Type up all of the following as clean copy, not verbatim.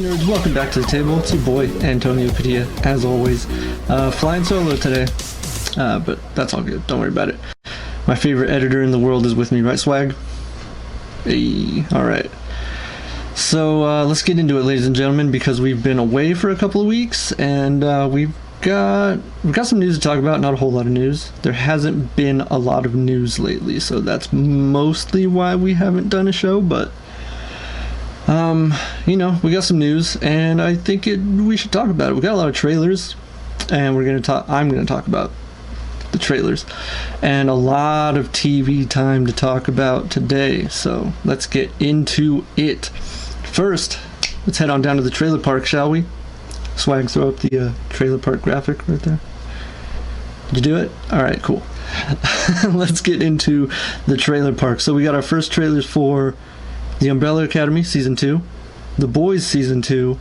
nerds? Welcome back to the table. It's your boy Antonio Padilla, as always. Flying solo today, but that's all good. Don't worry about it. My favorite editor in the world is with me, right, Swag? Hey, all right. So let's get into it, ladies and gentlemen, because we've been away for a couple of weeks, and we've got some news to talk about. Not a whole lot of news. There hasn't been a lot of news lately, so that's mostly why we haven't done a show. But you know, we got some news, and I think we should talk about it. We got a lot of trailers, and I'm gonna talk about the trailers, and a lot of TV time to talk about today. So let's get into it. First, let's head on down to the trailer park, shall we? Swag, throw up the trailer park graphic right there. Did you do it? All right, cool. Let's get into the trailer park. So we got our first trailers for The Umbrella Academy Season 2, The Boys Season 2,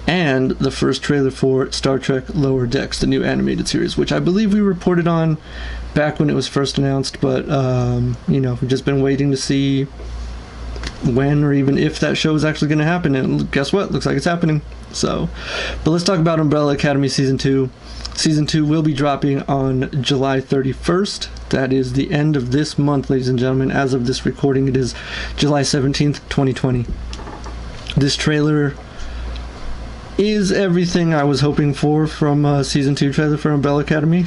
and the first trailer for Star Trek Lower Decks, the new animated series, which I believe we reported on back when it was first announced, but you know, we've just been waiting to see when or even if that show is actually going to happen, and guess what? Looks like it's happening. So, but let's talk about Umbrella Academy Season 2. Season 2 will be dropping on July 31st. That is the end of this month, ladies and gentlemen. As of this recording, it is July 17th, 2020. This trailer is everything I was hoping for from Season 2 trailer for Umbrella Academy.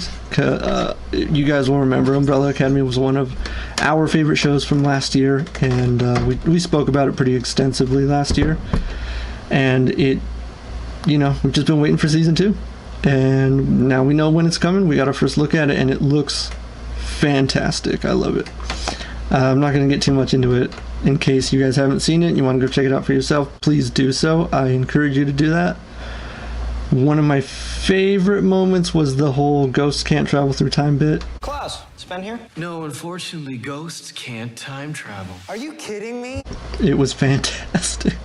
You guys will remember Umbrella Academy was one of our favorite shows from last year, and we spoke about it pretty extensively last year. And it, you know, we've just been waiting for Season 2. And now we know when it's coming. We got our first look at it, and it looks fantastic. I love it. I'm not going to get too much into it. In case you guys haven't seen it and you want to go check it out for yourself, please do so. I encourage you to do that. One of my favorite moments was the whole ghosts can't travel through time bit. Klaus, it's Ben here? No, unfortunately, ghosts can't time travel. Are you kidding me? It was fantastic.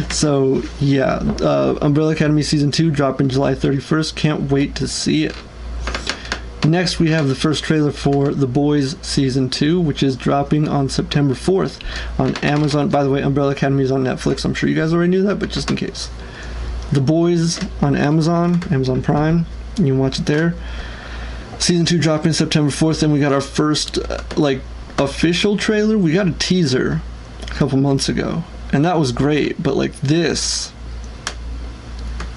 So, yeah, Umbrella Academy Season 2 dropping July 31st. Can't wait to see it. Next, we have the first trailer for The Boys Season 2, which is dropping on September 4th on Amazon. By the way, Umbrella Academy is on Netflix. I'm sure you guys already knew that, but just in case. The Boys on Amazon Prime. You can watch it there. Season 2 dropping September 4th. Then we got our first, official trailer. We got a teaser a couple months ago, and that was great. But, this,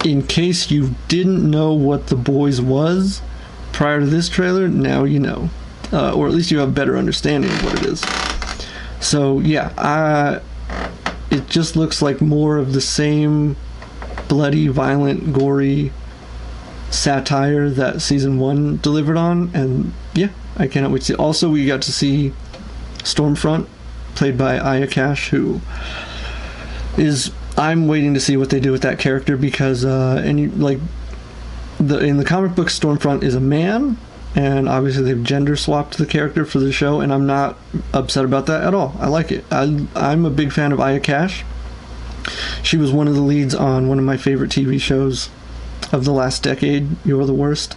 in case you didn't know what The Boys was prior to this trailer, now you know, or at least you have a better understanding of what it is. So yeah, it just looks like more of the same bloody, violent, gory satire that Season 1 delivered on, and yeah, I cannot wait to see. Also, we got to see Stormfront, played by Aya Cash, who is, I'm waiting to see what they do with that character, because in the comic book, Stormfront is a man, and obviously they've gender swapped the character for the show, and I'm not upset about that at all. I like it. I'm a big fan of Aya Cash. She was one of the leads on one of my favorite TV shows of the last decade, You're the Worst.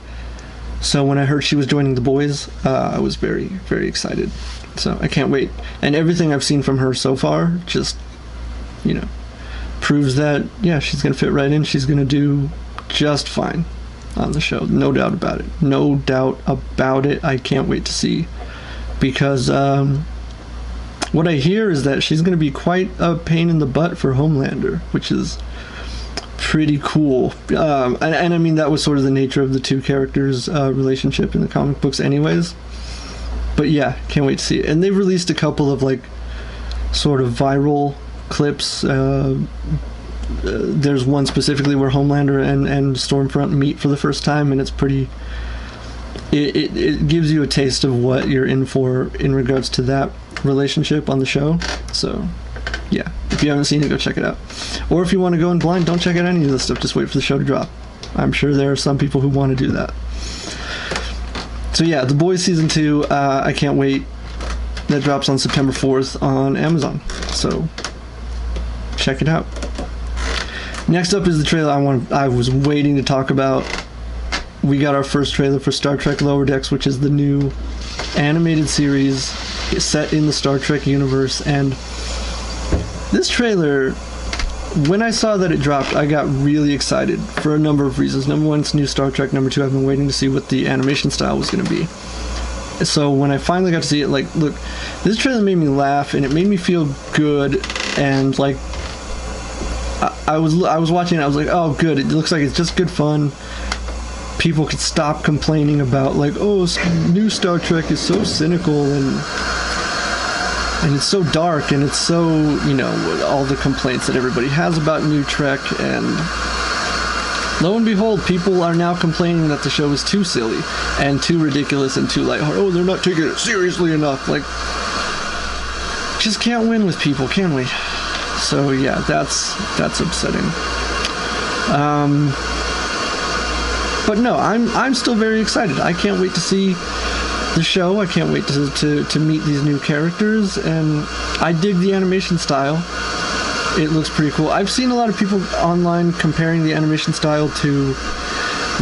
So when I heard she was joining The Boys, I was very, very excited. So I can't wait. And everything I've seen from her so far just, you know, proves that, yeah, she's going to fit right in. She's going to do just fine on the show, no doubt about it. No doubt about it. I can't wait to see, because what I hear is that she's going to be quite a pain in the butt for Homelander, which is pretty cool. And I mean, that was sort of the nature of the two characters' relationship in the comic books anyways. But yeah, can't wait to see it. And they've released a couple of sort of viral clips. There's one specifically where Homelander and Stormfront meet for the first time, and it's pretty, it gives you a taste of what you're in for in regards to that relationship on the show. So yeah, if you haven't seen it, go check it out. Or if you want to go in blind, don't check out any of this stuff, just wait for the show to drop. I'm sure there are some people who want to do that. So yeah, The Boys Season 2, I can't wait. That drops on September 4th on Amazon, so check it out. Next up is the trailer I was waiting to talk about. We got our first trailer for Star Trek Lower Decks, which is the new animated series set in the Star Trek universe, and this trailer when I saw that it dropped, I got really excited for a number of reasons. Number one, it's new Star Trek. Number two, I've been waiting to see what the animation style was going to be. So when I finally got to see it, like, look, this trailer made me laugh and it made me feel good, and like I was watching it, I was like, oh good, it looks like it's just good fun. People could stop complaining about like, oh, new Star Trek is so cynical and it's so dark and it's so, you know, all the complaints that everybody has about new Trek. And lo and behold, people are now complaining that the show is too silly and too ridiculous and too lighthearted. Oh, they're not taking it seriously enough. Like, just can't win with people, can we? So yeah, that's upsetting. But no, I'm still very excited. I can't wait to see the show. I can't wait to meet these new characters, and I dig the animation style. It looks pretty cool. I've seen a lot of people online comparing the animation style to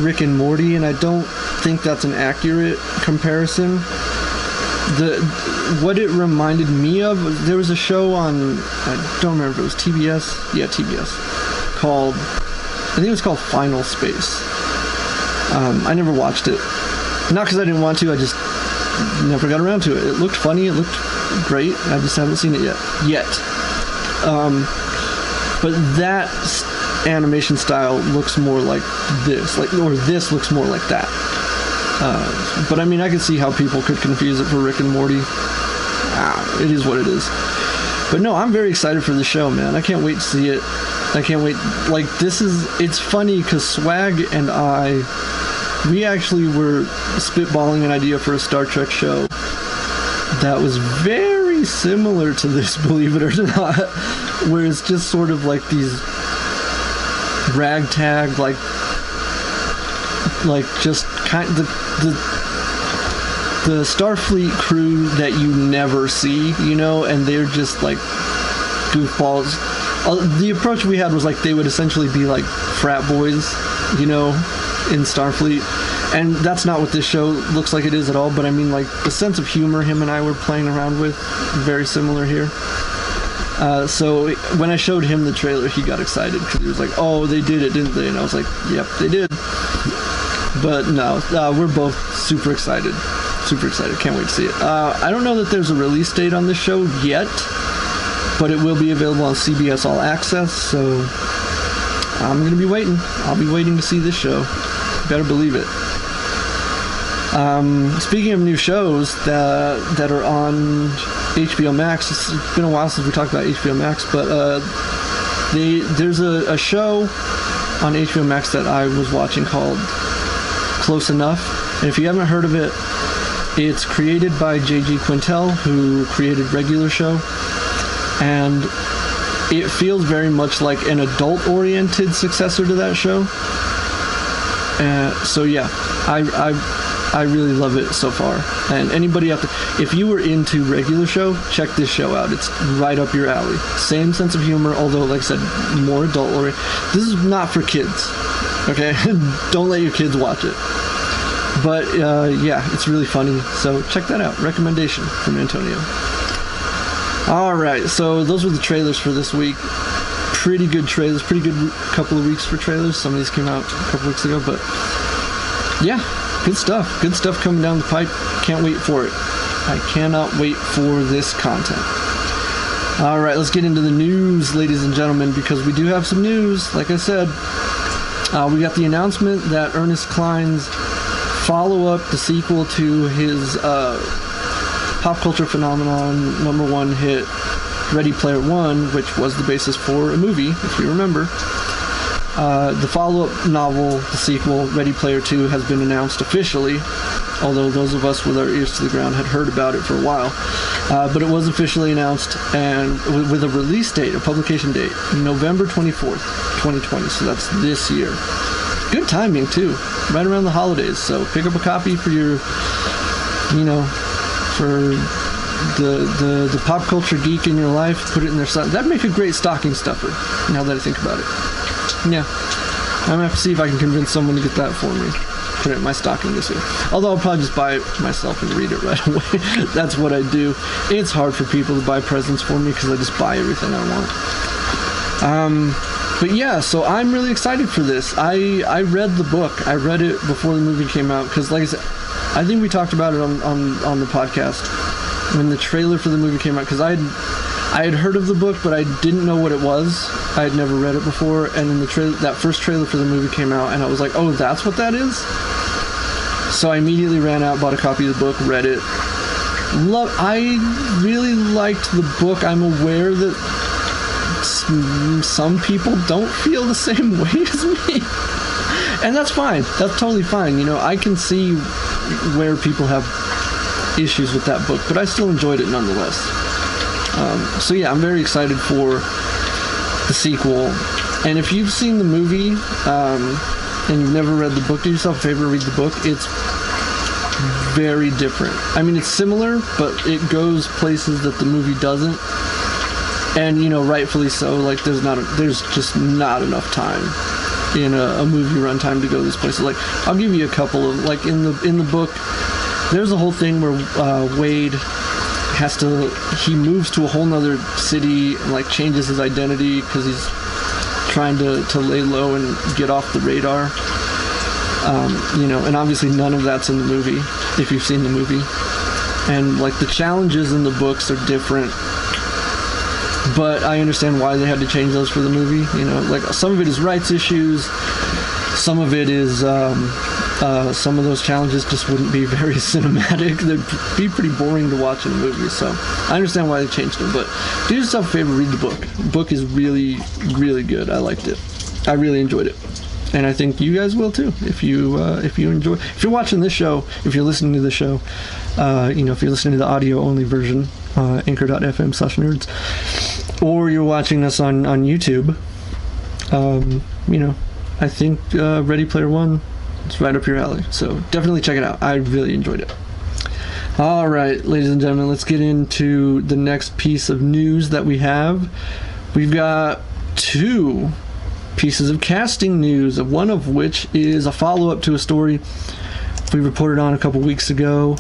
Rick and Morty, and I don't think that's an accurate comparison. What it reminded me of, there was a show on, I don't remember if it was TBS. Yeah, TBS. I think it was called Final Space. I never watched it. Not because I didn't want to, I just never got around to it. It looked funny, it looked great. I just haven't seen it yet. But that animation style looks more like this, or this looks more like that. But I mean, I can see how people could confuse it for Rick and Morty. It is what it is. But no, I'm very excited for the show, man. I can't wait to see it. I can't wait. Like, it's funny because Swag and we actually were spitballing an idea for a Star Trek show that was very similar to this, believe it or not, where it's just sort of like these ragtag, like just kind of the Starfleet crew that you never see, you know, and they're just like goofballs. The approach we had was like they would essentially be like frat boys, you know, in Starfleet, and that's not what this show looks like it is at all. But I mean, like, the sense of humor him and I were playing around with, very similar here. So when I showed him the trailer, he got excited because he was like, oh, they did it, didn't they? And I was like, yep, they did. But no, we're both super excited, can't wait to see it. I don't know that there's a release date on this show yet, but it will be available on CBS All Access, so I'm going to be waiting. I'll be waiting to see this show. Better believe it. Speaking of new shows that are on HBO Max, it's been a while since we talked about HBO Max, but there's a show on HBO Max that I was watching called Close Enough. And if you haven't heard of it, it's created by J.G. Quintel, who created Regular Show. And it feels very much like an adult-oriented successor to that show. So yeah, I really love it so far. And anybody out there, if you were into Regular Show, check this show out. It's right up your alley. Same sense of humor, although, like I said, more adult-oriented. This is not for kids, okay? Don't let your kids watch it. But yeah, it's really funny. So check that out. Recommendation from Antonio. Alright, so those were the trailers for this week. Pretty good trailers, pretty good couple of weeks for trailers. Some of these came out a couple weeks ago, but yeah, good stuff. Good stuff coming down the pipe. Can't wait for it. I cannot wait for this content. Alright, let's get into the news, ladies and gentlemen, because we do have some news. Like I said, we got the announcement that Ernest Cline's follow-up, the sequel to his pop culture phenomenon #1 hit Ready Player One, which was the basis for a movie, if you remember. The follow-up novel, the sequel, Ready Player 2, has been announced officially, although those of us with our ears to the ground had heard about it for a while. But it was officially announced, and with a release date, a publication date, November 24th, 2020, so that's this year. Good timing, too, right around the holidays, so pick up a copy for your, you know, for the pop culture geek in your life, put it in their that'd make a great stocking stuffer, now that I think about it. Yeah, I'm gonna have to see if I can convince someone to get that for me, put it in my stocking this year. Although I'll probably just buy it myself and read it right away. That's what I do. It's hard for people to buy presents for me because I just buy everything I want. But yeah, so I'm really excited for this. I read the book. I read it before the movie came out because, like I said, I think we talked about it on the podcast when the trailer for the movie came out, because I had heard of the book, but I didn't know what it was. I had never read it before, and then that first trailer for the movie came out, and I was like, oh, that's what that is? So I immediately ran out, bought a copy of the book, read it. I really liked the book. I'm aware that some people don't feel the same way as me. And that's fine. That's totally fine. You know, I can see where people have issues with that book, but I still enjoyed it nonetheless. So yeah, I'm very excited for the sequel. And if you've seen the movie and you've never read the book, do yourself a favor, read the book. It's very different. I mean, it's similar, but it goes places that the movie doesn't. And, you know, rightfully so. Like, there's just not enough time in a movie runtime to go this place. Like, I'll give you a couple of, like, in the book, there's a whole thing where Wade he moves to a whole nother city and, like, changes his identity because he's trying to lay low and get off the radar. You know, and obviously none of that's in the movie, if you've seen the movie. And, like, the challenges in the books are different, but I understand why they had to change those for the movie. You know, like, some of it is rights issues, some of it is, some of those challenges just wouldn't be very cinematic. They'd be pretty boring to watch in a movie, so I understand why they changed them, but do yourself a favor, read the book. The book is really, really good. I liked it. I really enjoyed it. And I think you guys will too, if you enjoy. If you're watching this show, if you're listening to the show, you know, if you're listening to the audio-only version, anchor.fm/nerds, or you're watching us on YouTube, you know, I think Ready Player One, it's right up your alley. So definitely check it out. I really enjoyed it. All right, ladies and gentlemen, let's get into the next piece of news that we have. We've got two pieces of casting news, one of which is a follow-up to a story we reported on a couple weeks ago,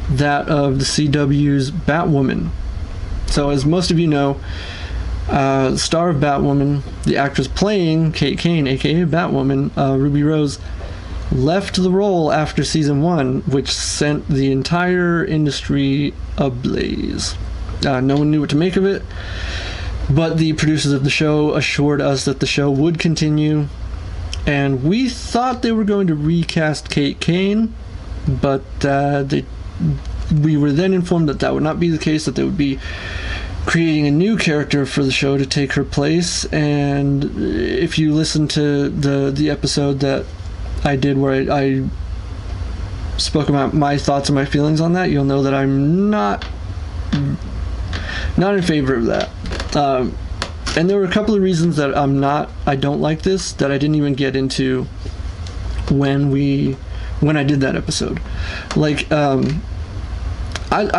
that of the CW's Batwoman. So as most of you know, the star of Batwoman, the actress playing Kate Kane, aka Batwoman, Ruby Rose, left the role after season 1, which sent the entire industry ablaze. No one knew what to make of it, but the producers of the show assured us that the show would continue, and we thought they were going to recast Kate Kane, but we were then informed that that would not be the case, that they would be creating a new character for the show to take her place. And if you listen to the episode that I did where I spoke about my thoughts and my feelings on that, you'll know that I'm not in favor of that. And there were a couple of reasons that I don't like this, that I didn't even get into when I did that episode. Like, I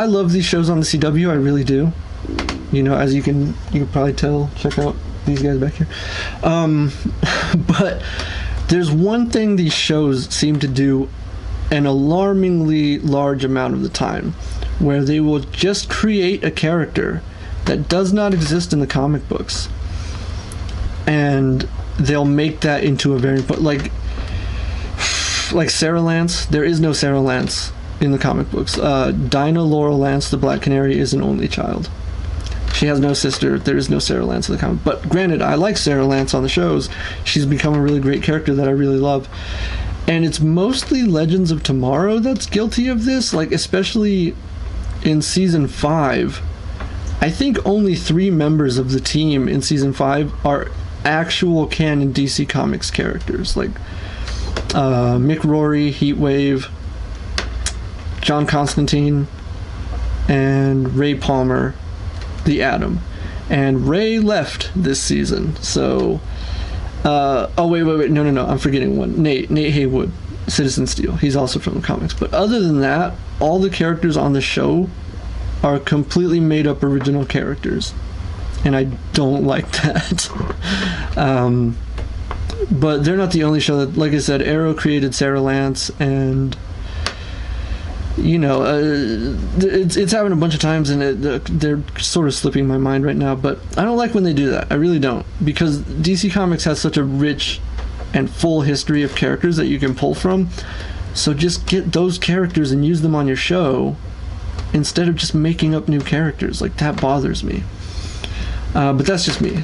love these shows on the CW, I really do. You know, as you can probably tell, check out these guys back here. But there's one thing these shows seem to do an alarmingly large amount of the time, where they will just create a character that does not exist in the comic books, and they'll make that into a very, like Sarah Lance. There is no Sarah Lance in the comic books. Dinah Laurel Lance, the Black Canary, is an only child. She has no sister. There is no Sarah Lance in the comic. But granted, I like Sarah Lance on the shows. She's become a really great character that I really love. And it's mostly Legends of Tomorrow that's guilty of this, like especially in season 5. I think only 3 members of the team in season 5 are actual canon DC Comics characters, like Mick Rory, Heatwave, John Constantine, and Ray Palmer, the Atom. And Ray left this season, so wait, no, I'm forgetting one. Nate Haywood, Citizen Steel, he's also from the comics. But other than that, all the characters on the show are completely made up original characters, and I don't like that. But they're not the only show that, like I said, Arrow created Sarah Lance, and it's happened a bunch of times, and they're sort of slipping my mind right now. But I don't like when they do that. I really don't, because DC Comics has such a rich and full history of characters that you can pull from. So just get those characters and use them on your show instead of just making up new characters. Like, that bothers me. But that's just me.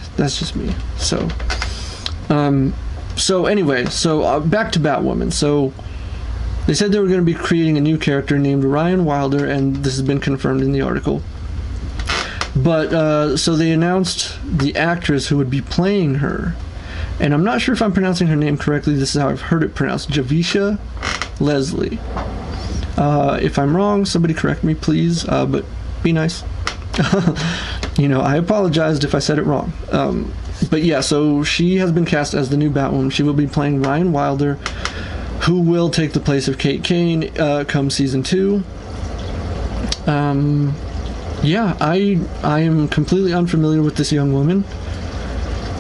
So, anyway, back to Batwoman. So they said they were going to be creating a new character named Ryan Wilder, and this has been confirmed in the article. But so they announced the actress who would be playing her, and I'm not sure if I'm pronouncing her name correctly. This is how I've heard it pronounced: Javicia Leslie. If I'm wrong, somebody correct me, please. But be nice. I apologized if I said it wrong. But yeah, so she has been cast as the new Batwoman. She will be playing Ryan Wilder, who will take the place of Kate Kane come season 2. Yeah, I am completely unfamiliar with this young woman.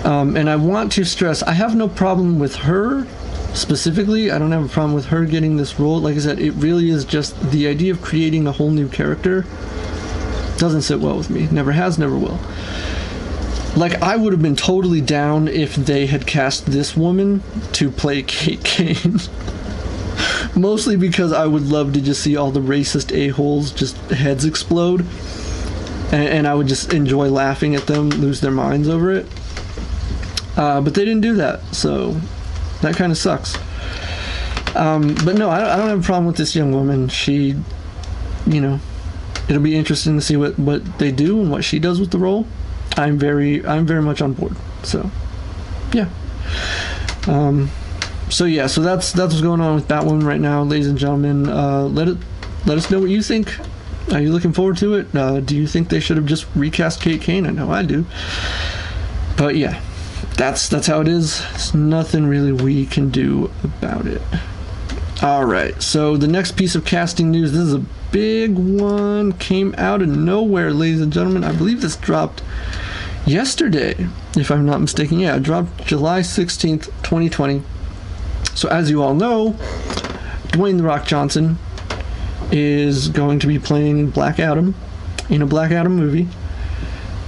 And I want to stress, I have no problem with her specifically. I don't have a problem with her getting this role. Like I said, it really is just the idea of creating a whole new character doesn't sit well with me. Never has, never will. Like, I would have been totally down if they had cast this woman to play Kate Kane. Mostly because I would love to just see all the racist a-holes just heads explode. And I would just enjoy laughing at them lose their minds over it. But they didn't do that, so that kind of sucks. But no, I don't have a problem with this young woman. She, it'll be interesting to see what they do and what she does with the role. I'm very much on board. So, yeah. So that's what's going on with Batwoman right now, ladies and gentlemen. Let us know what you think. Are you looking forward to it? Do you think they should have just recast Kate Kane? I know I do. But yeah, that's how it is. There's nothing really we can do about it. All right. So the next piece of casting news. This is a big one. Came out of nowhere, ladies and gentlemen. I believe this dropped yesterday, if I'm not mistaken. Yeah, it dropped July 16th, 2020. So as you all know, Dwayne "The Rock" Johnson is going to be playing Black Adam in a Black Adam movie.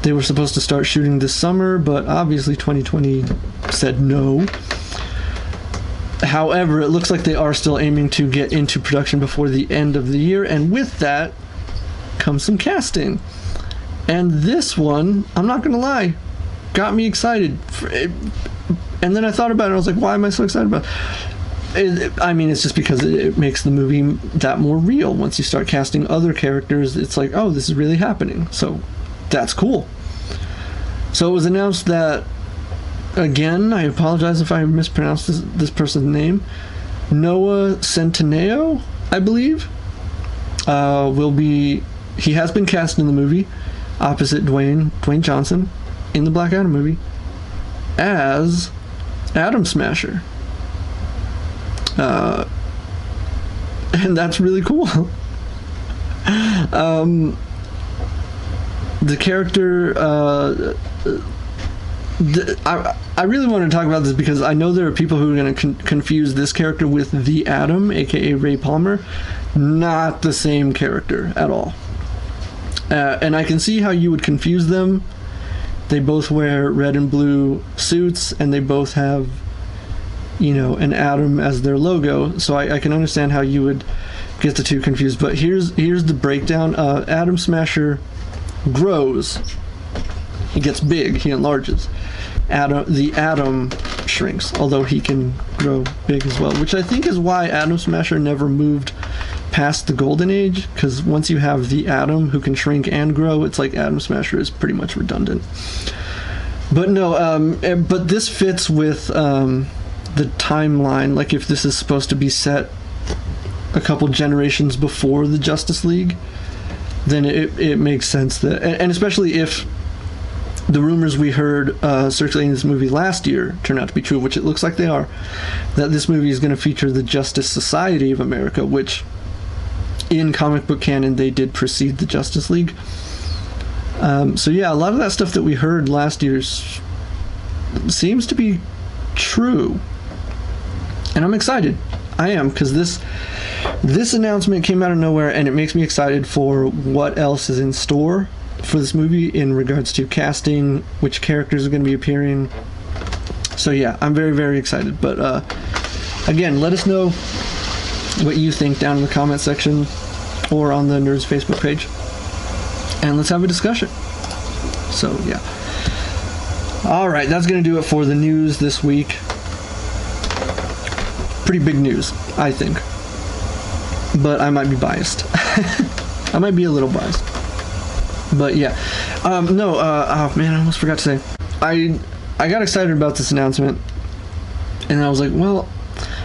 They were supposed to start shooting this summer, but obviously 2020 said no. However, it looks like they are still aiming to get into production before the end of the year, and with that comes some casting. And this one, I'm not gonna lie, got me excited. And then I thought about it, I was like, why am I so excited about it? It's just because it makes the movie that more real. Once you start casting other characters, it's like, oh, this is really happening. So that's cool. So it was announced that, again, I apologize if I mispronounced this person's name, Noah Centineo, I believe, he has been cast in the movie opposite Dwayne Johnson in the Black Adam movie as Atom Smasher. And that's really cool. The character, I really want to talk about this because I know there are people who are going to confuse this character with the Atom, aka Ray Palmer. Not the same character at all. And I can see how you would confuse them. They both wear red and blue suits, and they both have, an atom as their logo. So I can understand how you would get the two confused. But here's the breakdown. Atom Smasher grows. He gets big. He enlarges. The Atom shrinks, although he can grow big as well, which I think is why Atom Smasher never moved past the Golden Age, because once you have the Atom who can shrink and grow, it's like Atom Smasher is pretty much redundant. But no, but this fits with the timeline. Like, if this is supposed to be set a couple generations before the Justice League, then it makes sense that, and especially if the rumors we heard circulating this movie last year turn out to be true, which it looks like they are, that this movie is going to feature the Justice Society of America, which in comic book canon they did precede the Justice League. So yeah, a lot of that stuff that we heard last year seems to be true, and I'm excited. I am, because This announcement came out of nowhere, and it makes me excited for what else is in store for this movie in regards to casting, which characters are going to be appearing. So yeah, I'm very, very excited. But again, let us know what you think down in the comment section or on the Nerds Facebook page, and let's have a discussion. So yeah. All right, that's going to do it for the news this week. Pretty big news, I think. But I might be biased. I might be a little biased. But yeah. Oh man, I almost forgot to say. I got excited about this announcement, and I was like, well,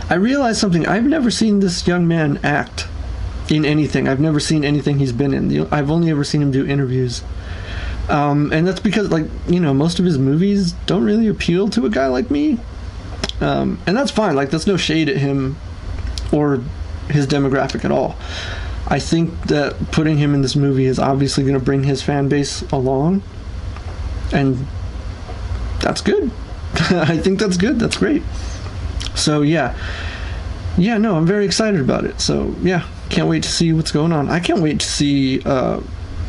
I realized something. I've never seen this young man act in anything. I've never seen anything he's been in. I've only ever seen him do interviews. And that's because, like, you know, most of his movies don't really appeal to a guy like me. And that's fine. Like, that's no shade at him or his demographic at all. I think that putting him in this movie is obviously going to bring his fan base along, and that's good. I think that's good. That's great. So yeah, no, I'm very excited about it. So yeah, can't wait to see what's going on. I can't wait to see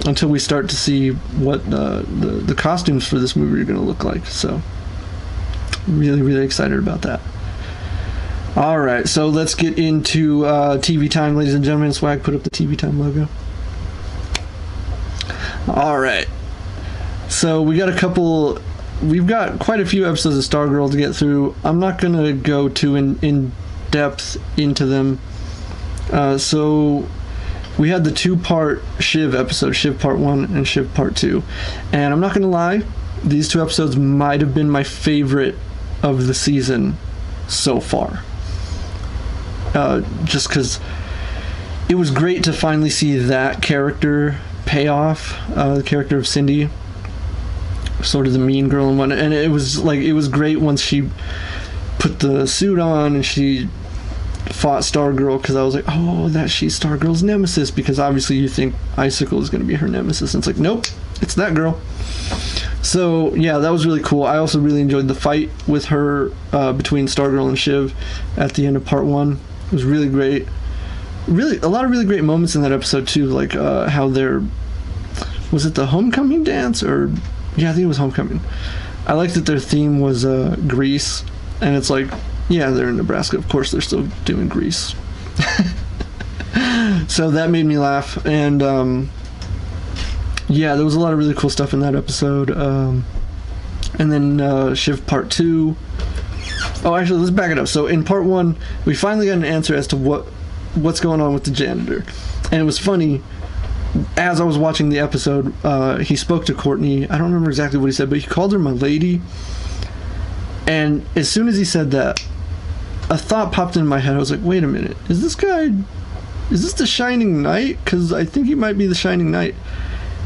until we start to see what the costumes for this movie are going to look like. So really, really excited about that. All right, so let's get into TV time, ladies and gentlemen. Swag, put up the TV time logo. All right, so we've got quite a few episodes of Stargirl to get through. I'm not going to go too in depth into them. So we had the 2-part Shiv episode, Shiv Part 1 and Shiv Part 2. And I'm not going to lie, these 2 episodes might have been my favorite of the season so far. Just because it was great to finally see that character pay off, the character of Cindy, sort of the mean girl and whatnot. And it was great once she put the suit on and she fought Stargirl, because I was like, oh, she's Stargirl's nemesis, because obviously you think Icicle is going to be her nemesis, and it's like, nope, it's that girl. So yeah, that was really cool. I also really enjoyed the fight with her between Stargirl and Shiv at the end of Part 1. It was really great. Really, a lot of really great moments in that episode too, like how was it the homecoming dance, or yeah, I think it was homecoming. I liked that their theme was Grease, and it's like, yeah, they're in Nebraska, of course they're still doing Grease. So that made me laugh, and yeah, there was a lot of really cool stuff in that episode. And then Shiv Part 2. Oh, actually, let's back it up. So in Part 1, we finally got an answer as to what's going on with the janitor. And it was funny, as I was watching the episode, he spoke to Courtney. I don't remember exactly what he said, but he called her my lady. And as soon as he said that, a thought popped in my head. I was like, wait a minute, is this the Shining Knight? Because I think he might be the Shining Knight.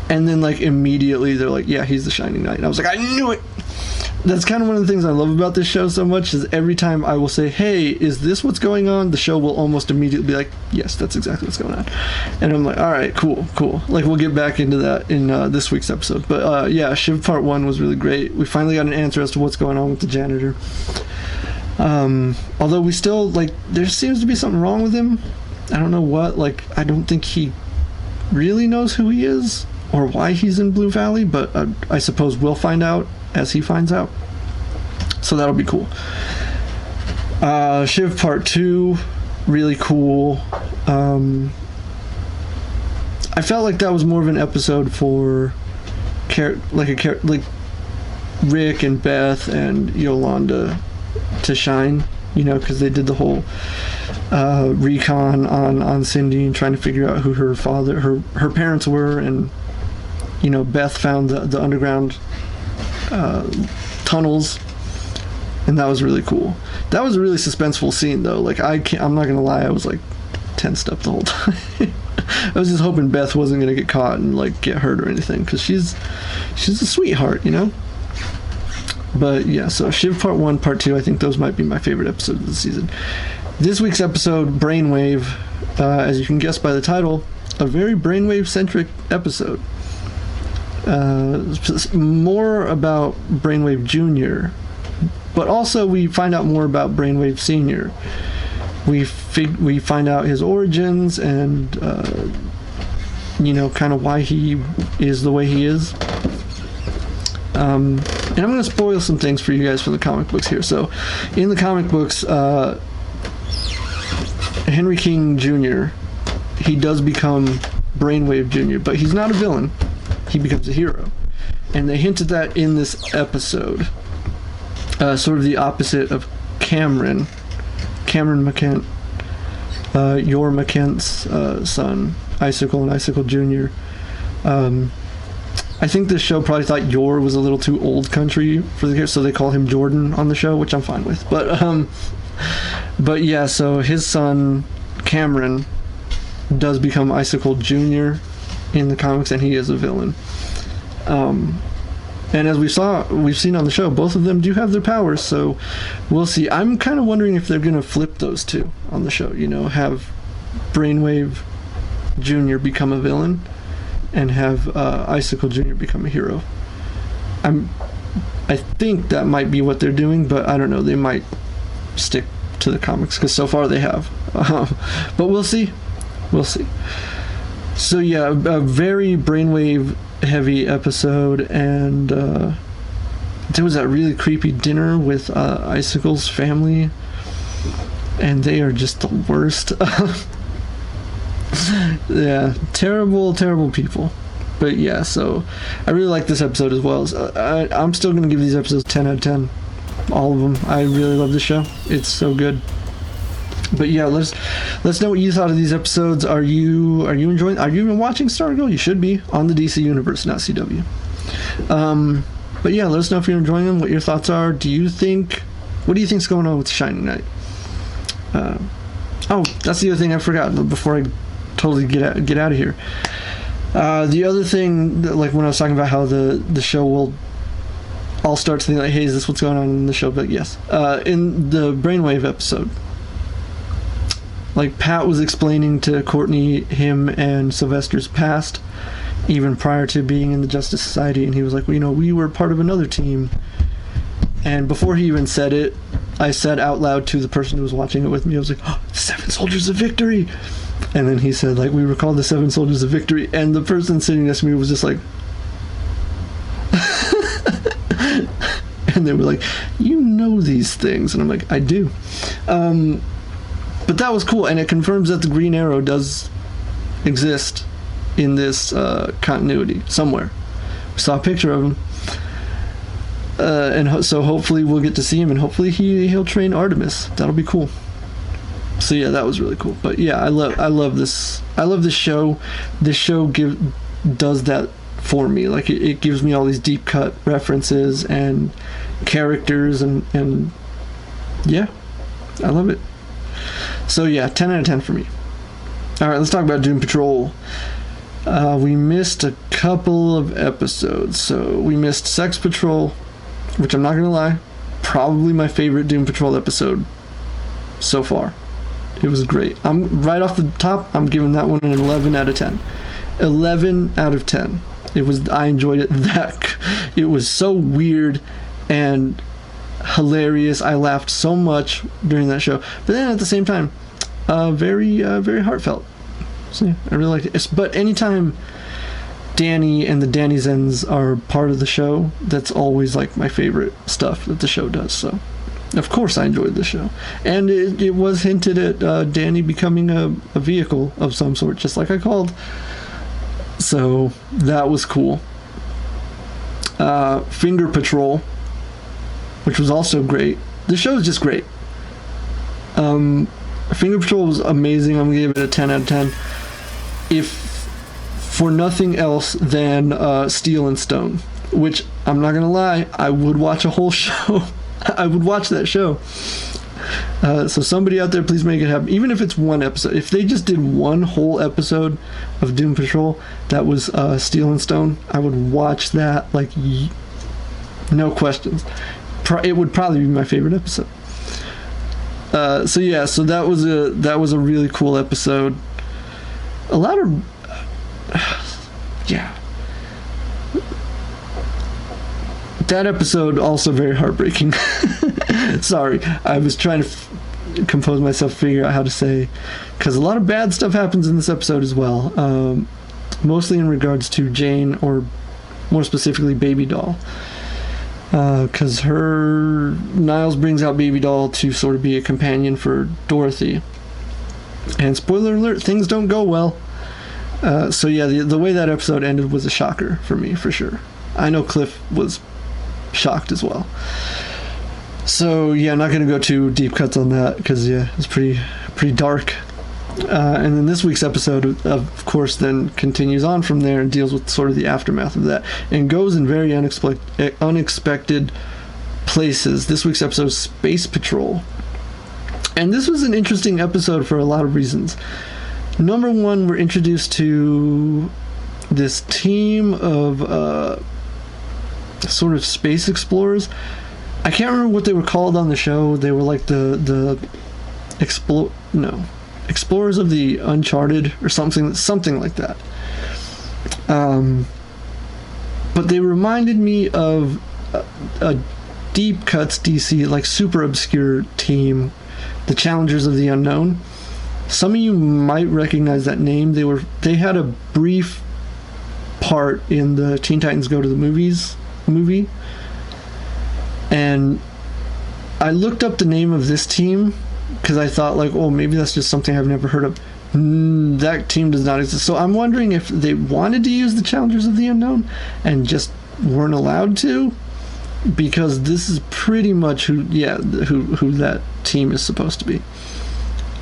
And then, like, immediately they're like, yeah, he's the Shining Knight. And I was like, I knew it! That's kind of one of the things I love about this show so much, is every time I will say, hey, is this what's going on? The show will almost immediately be like, yes, that's exactly what's going on. And I'm like, all right, cool. Like, we'll get back into that in this week's episode. But yeah, Shiv Part 1 was really great. We finally got an answer as to what's going on with the janitor. Although we still, like, there seems to be something wrong with him. I don't know what. Like, I don't think he really knows who he is or why he's in Blue Valley, but I suppose we'll find out as he finds out. So that'll be cool. Shiv Part 2, really cool. I felt like that was more of an episode for like Rick and Beth and Yolanda to shine, you know, because they did the whole recon on Cindy and trying to figure out who her parents were, and you know, Beth found the underground tunnels, and that was really cool. That was a really suspenseful scene, though. Like, I'm not gonna lie, I was like tensed up the whole time. I was just hoping Beth wasn't gonna get caught and like get hurt or anything, because she's a sweetheart, you know. But yeah, so Shiv Part 1, Part 2, I think those might be my favorite episodes of the season. This week's episode, Brainwave, as you can guess by the title, a very Brainwave-centric episode. More about Brainwave Jr., but also we find out more about Brainwave Sr. we find out his origins and kind of why he is the way he is. And I'm going to spoil some things for you guys from the comic books here. So, in the comic books, Henry King Jr., he does become Brainwave Jr., but he's not a villain. He becomes a hero. And they hinted that in this episode. Sort of the opposite of Cameron McKent, Yor McKent's son, Icicle and Icicle Jr. I think this show probably thought Yor was a little too old country for the character, so they call him Jordan on the show, which I'm fine with. But yeah, so his son Cameron does become Icicle Jr. in the comics, and he is a villain. And as we've seen on the show, both of them do have their powers, so we'll see. I'm kind of wondering if they're going to flip those two on the show, have Brainwave Jr. become a villain and have Icicle Jr. become a hero. I think that might be what they're doing, but I don't know. They might stick to the comics, because so far they have. But we'll see. So yeah, a very Brainwave heavy episode, and there was that really creepy dinner with Icicle's family, and they are just the worst. Yeah, terrible people. But yeah, so I really like this episode as well. I'm still going to give these episodes 10 out of 10. All of them. I really love this show. It's so good. But yeah, let's know what you thought of these episodes. Are you enjoying? Are you even watching Stargirl? You should be on the DC Universe, not CW. But yeah, let us know if you're enjoying them. What your thoughts are. What do you think's going on with Shining Knight? Oh, that's the other thing I forgot before I totally get out of here. The other thing, like when I was talking about how the show will all start to think like, hey, is this what's going on in the show? But yes, in the Brainwave episode, like Pat was explaining to Courtney him and Sylvester's past, even prior to being in the Justice Society, and he was like, well, we were part of another team. And before he even said it, I said out loud to the person who was watching it with me, I was like, oh, 7 Soldiers of Victory! And then he said, like, we were called the 7 Soldiers of Victory, and the person sitting next to me was just like, and they were like, you know these things. And I'm like, I do. But that was cool, and it confirms that the Green Arrow does exist in this continuity somewhere. We saw a picture of him. And so hopefully we'll get to see him, and hopefully he'll train Artemis. That'll be cool. So yeah, that was really cool. But yeah, I love this. I love this show. This show does that for me. Like it gives me all these deep cut references and characters, and yeah, I love it. So yeah, 10 out of 10 for me. All right, let's talk about Doom Patrol. We missed a couple of episodes. So we missed Sex Patrol, which I'm not gonna lie, probably my favorite Doom Patrol episode so far. It was great. I'm right off the top, I'm giving that one an 11 out of 10. 11 out of 10. I enjoyed it. It was so weird and hilarious. I laughed so much during that show. But then at the same time, very heartfelt. So yeah, I really liked it. But anytime Danny and the Danny Zens are part of the show, that's always like my favorite stuff that the show does. So of course I enjoyed the show, and it was hinted at Danny becoming a vehicle of some sort, just like I called. So that was cool. Finger Patrol, which was also great. The show is just great. Finger Patrol was amazing. I'm gonna give it a 10 out of 10. If for nothing else than Steel and Stone, which I'm not gonna lie, I would watch a whole show. I would watch that show. So somebody out there, please make it happen. Even if it's one episode. If they just did one whole episode of Doom Patrol that was Steel and Stone, I would watch that like no questions. It would probably be my favorite episode. So yeah, so that was a really cool episode. A lot of yeah. That episode also very heartbreaking. Sorry, I was trying to compose myself, figure out how to say, because a lot of bad stuff happens in this episode as well, mostly in regards to Jane, or more specifically Baby Doll, because Niles brings out Baby Doll to sort of be a companion for Dorothy, and spoiler alert, things don't go well. So yeah, the way that episode ended was a shocker for me, for sure. I know Cliff was shocked as well. So yeah, I'm not going to go too deep cuts on that, because yeah, it's pretty dark. And then this week's episode, of course, then continues on from there and deals with sort of the aftermath of that, and goes in very unexpected places. This week's episode is Space Patrol. And this was an interesting episode for a lot of reasons. Number one, we're introduced to this team of sort of space explorers. I can't remember what they were called on the show. They were like the Explorers of the Uncharted or something like that. But they reminded me of a deep cuts DC, like super obscure team, the Challengers of the Unknown. Some of you might recognize that name. They had a brief part in the Teen Titans Go to the Movies movie. And I looked up the name of this team because I thought, like, oh, maybe that's just something I've never heard of. That team does not exist. So I'm wondering if they wanted to use the Challengers of the Unknown and just weren't allowed to, because this is pretty much who that team is supposed to be.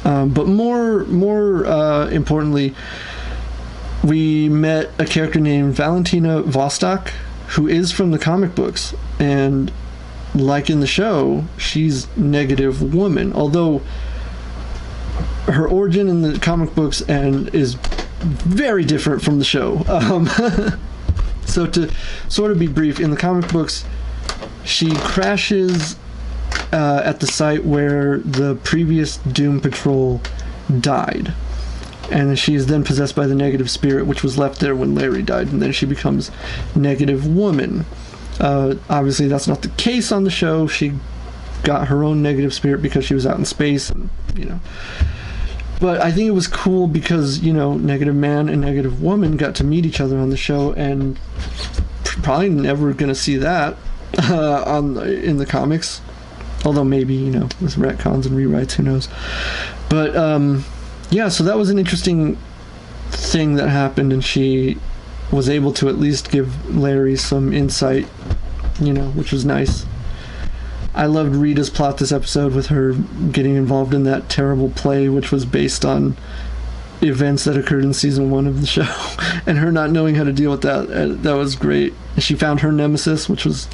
But more importantly, we met a character named Valentina Vostok, who is from the comic books, and like in the show, she's Negative Woman, although her origin in the comic books and is very different from the show. So to sort of be brief, in the comic books, she crashes at the site where the previous Doom Patrol died, and she is then possessed by the negative spirit, which was left there when Larry died, and then she becomes Negative Woman. Obviously that's not the case on the show. She got her own negative spirit because she was out in space, and but I think it was cool because Negative Man and Negative Woman got to meet each other on the show, and probably never gonna see that in the comics, although maybe with retcons and rewrites, who knows. But yeah, so that was an interesting thing that happened, and she was able to at least give Larry some insight, which was nice. I loved Rita's plot this episode, with her getting involved in that terrible play, which was based on events that occurred in season 1 of the show, and her not knowing how to deal with that. That was great. She found her nemesis, which was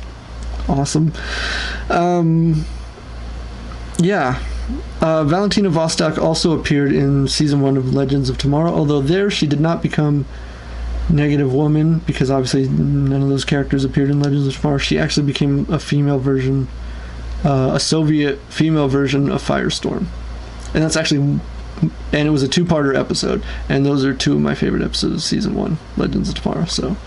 awesome. Valentina Vostok also appeared in season 1 of Legends of Tomorrow, although there she did not become Negative Woman, because obviously none of those characters appeared in Legends of Tomorrow. She actually became a female version, a Soviet female version of Firestorm, and it was a 2-parter episode, and those are 2 of my favorite episodes of season 1, Legends of Tomorrow. So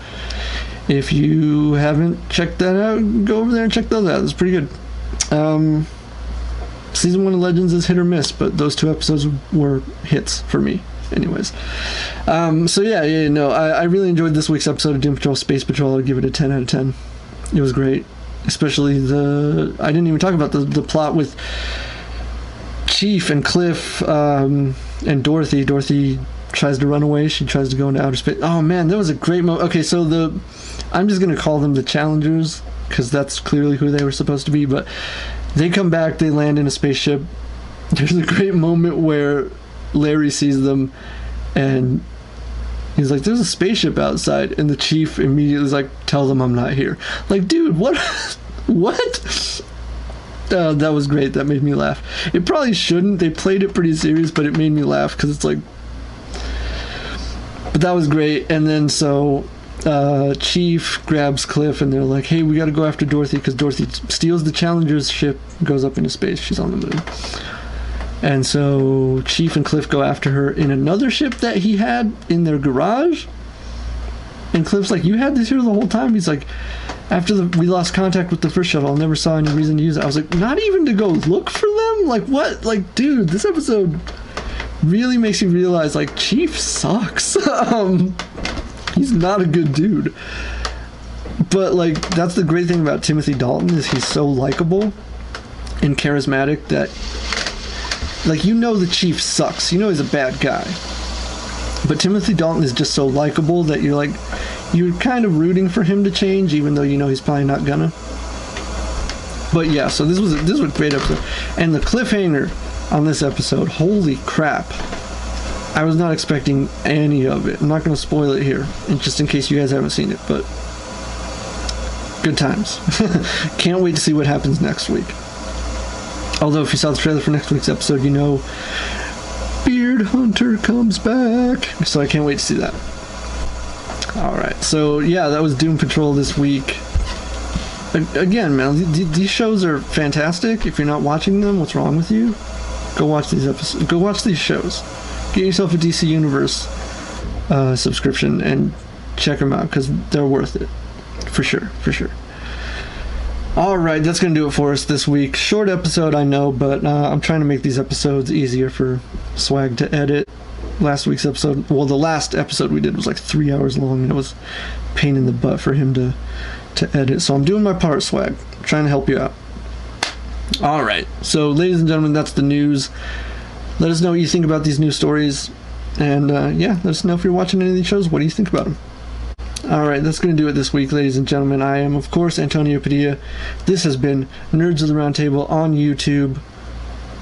if you haven't checked that out, go over there and check those out. It's pretty good. Season 1 of Legends is hit or miss, but those 2 episodes were hits for me anyways. I really enjoyed this week's episode of Doom Patrol Space Patrol. I'd give it a 10 out of 10. It was great, especially I didn't even talk about the plot with Chief and Cliff and Dorothy. Dorothy tries to run away. She tries to go into outer space. Oh man, that was a great moment. Okay, so I'm just going to call them the Challengers, because that's clearly who they were supposed to be, but they come back, they land in a spaceship. There's a great moment where Larry sees them, and he's like, there's a spaceship outside, and the Chief immediately is like, tell them I'm not here. Like, dude, what? What? That was great. That made me laugh. It probably shouldn't. They played it pretty serious, but it made me laugh, because it's like, but that was great. And then so Chief grabs Cliff, and they're like, hey, we got to go after Dorothy, because Dorothy steals the Challenger's ship, goes up into space. She's on the moon. And so Chief and Cliff go after her in another ship that he had in their garage. And Cliff's like, you had this here the whole time? He's like, after we lost contact with the first shuttle, I never saw any reason to use it. I was like, not even to go look for them? Like, what? Like, dude, this episode really makes you realize, like, Chief sucks. He's not a good dude. But, like, that's the great thing about Timothy Dalton, is he's so likable and charismatic that, like, you know the Chief sucks. You know he's a bad guy. But Timothy Dalton is just so likable that you're like, you're kind of rooting for him to change, even though you know he's probably not gonna. But yeah, so this was a great episode. And the cliffhanger on this episode, holy crap. I was not expecting any of it. I'm not going to spoil it here, and just in case you guys haven't seen it, but good times. Can't wait to see what happens next week. Although if you saw the trailer for next week's episode, you know Beard Hunter comes back. So I can't wait to see that. Alright, so yeah, that was Doom Patrol this week. Again, man, these shows are fantastic. If you're not watching them, what's wrong with you? Go watch these episodes. Go watch these shows. Get yourself a DC Universe subscription and check them out, because they're worth it. For sure. Alright, that's going to do it for us this week. Short episode, I know, but I'm trying to make these episodes easier for Swag to edit. Last week's episode, well, the last episode we did was like 3 hours long, and it was a pain in the butt for him to edit. So I'm doing my part, Swag. I'm trying to help you out. Alright, so ladies and gentlemen, that's the news. Let us know what you think about these news stories. And yeah, let us know if you're watching any of these shows. What do you think about them? Alright, that's going to do it this week, ladies and gentlemen. I am, of course, Antonio Padilla. This has been Nerds of the Roundtable on YouTube.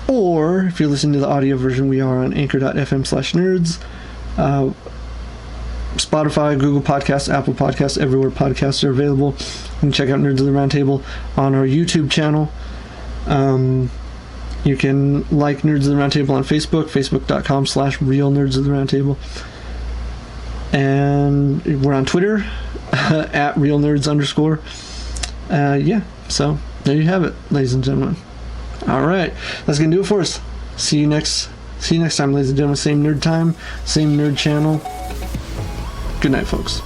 Or, if you're listening to the audio version, we are on anchor.fm/nerds. Spotify, Google Podcasts, Apple Podcasts, everywhere podcasts are available. You can check out Nerds of the Roundtable on our YouTube channel. You can like Nerds of the Roundtable on Facebook, facebook.com/real Nerds of the Roundtable. And we're on Twitter, at realnerds_. Yeah, so there you have it, ladies and gentlemen. Alright, that's going to do it for us. See you next time, ladies and gentlemen. Same nerd time, same nerd channel. Good night, folks.